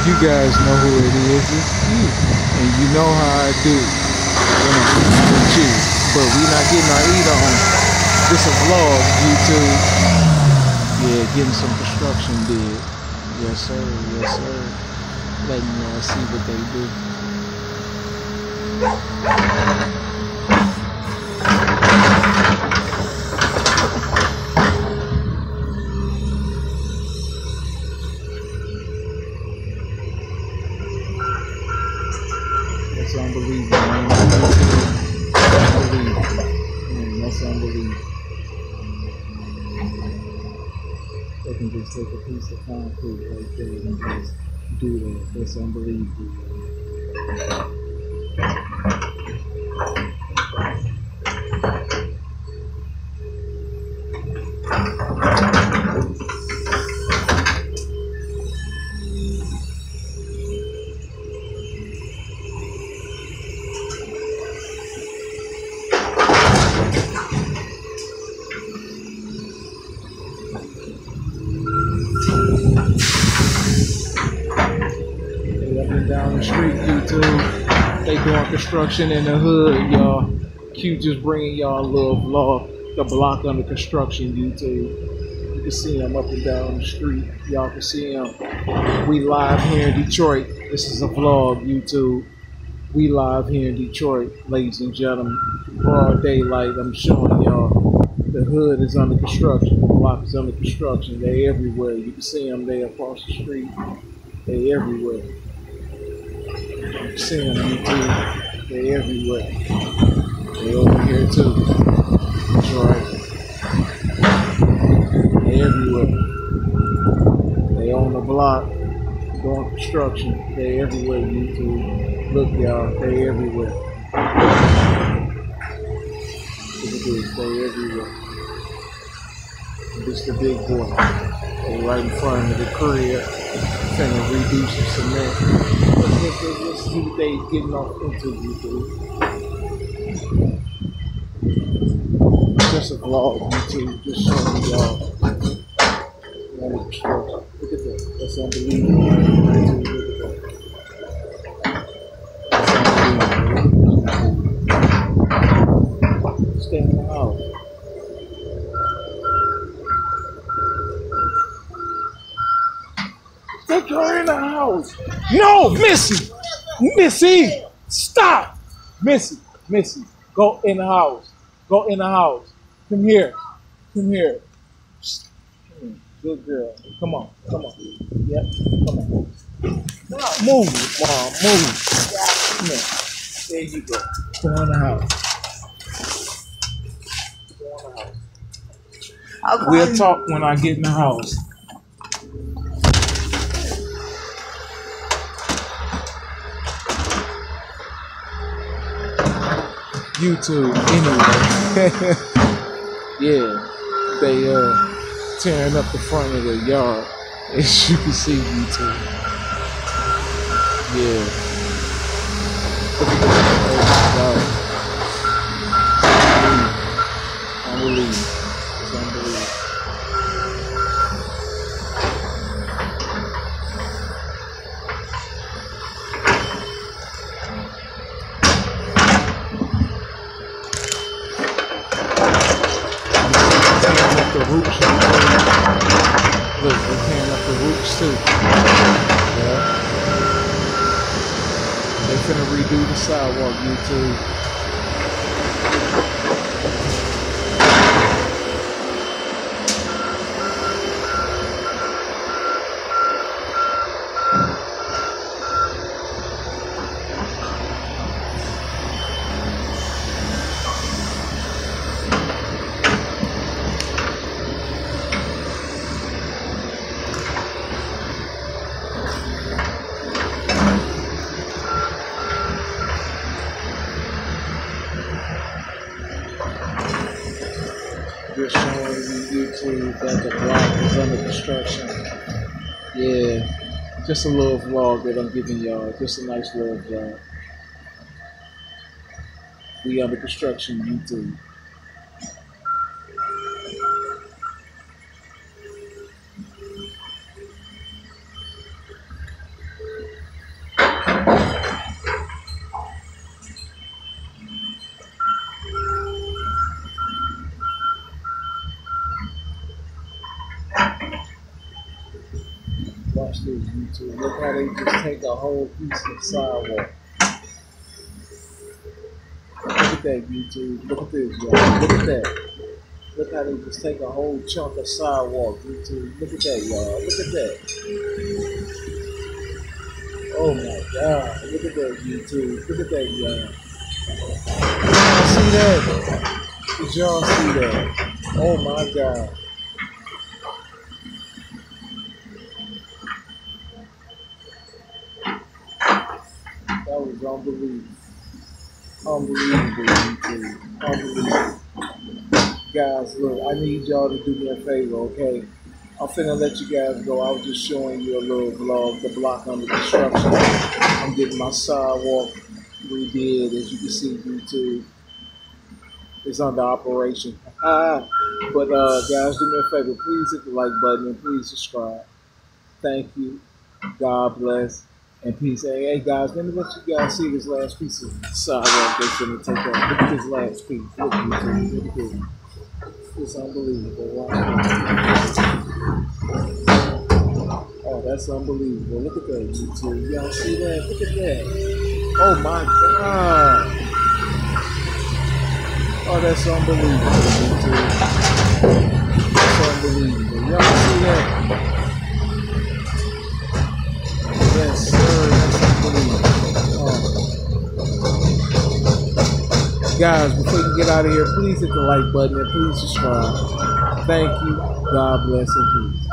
You guys know who it is. It's you. And you know how I do. With you. But we not getting our eater on. This a vlog, YouTube. Yeah, getting some construction did. Yes, sir. Yes, sir. Letting y'all see what they do. That's unbelievable, man. Unbelievable. Man, that's unbelievable. They can just take a piece of concrete right there and just do that. That's unbelievable. Down the street, YouTube. They doing construction in the hood, y'all. Q just bringing y'all a little vlog. The block under construction, YouTube. You can see him up and down the street. Y'all can see him. We live here in Detroit. This is a vlog, YouTube. We live here in Detroit, ladies and gentlemen. Broad daylight, I'm showing y'all. The hood is under construction. The block is under construction. They everywhere. You can see them there across the street. They everywhere. See them, YouTube. They everywhere. They over here too. That's right. They everywhere. They on the block doing construction. They everywhere, YouTube. Look, y'all. They everywhere. Look at this. They everywhere. This the big boy. They right in front of the crib. Finna redo some cement. Let's see what they getting off into, YouTube. Just a vlog, YouTube. Just showing y'all. Look at that. That's unbelievable. Look at that. That's unbelievable. Stay in the house. Take her in the house. No, Missy. Missy, stop. Missy, go in the house. Go in the house. Come here. Come here. Good girl. Come on. Yep. Come on. Move, Mom. Move. Come here. There you go. Go in the house. Go in the house. Okay. We'll talk when I get in the house. YouTube, anyway. Yeah, they tearing up the front of the yard, as you can see, YouTube. Yeah. Look at this. Oh my God. Unbelievable. It's unbelievable. The roots, look, they're tearing up the roots too. Yeah. They finna redo the sidewalk, YouTube. Just showing you YouTube that the block is under construction. Yeah, just a little vlog that I'm giving y'all. Just a nice little vlog. We under construction, YouTube. this, YouTube. Look how they just take a whole piece of sidewalk. Look at that, YouTube. Look at this, y'all. Look at that. Look how they just take a whole chunk of sidewalk, YouTube. Look at that, y'all. Look at that. Oh my God. Look at that, YouTube. Look at that, y'all. Y'all see that? Did y'all see that? Oh my God. That was unbelievable. Unbelievable, YouTube. Unbelievable. Guys, look, I need y'all to do me a favor, okay? I'm finna let you guys go. I was just showing you a little vlog, the block under construction. I'm getting my sidewalk redid, as you can see, YouTube. It's under operation. But guys, do me a favor. Please hit the like button and please subscribe. Thank you. God bless. And peace. Hey guys, let me let you guys see this last piece of sidewalk they're finna take out. Look at this last piece. Look at this. It's unbelievable. Watch. Oh, that's unbelievable. Look at that, YouTube. Y'all see that? Look at that. Oh my God. Oh, that's unbelievable, YouTube. That's unbelievable. Y'all see that? Yes, sir. That's unbelievable. Guys, before you get out of here, please hit the like button and please subscribe. Thank you. God bless and peace.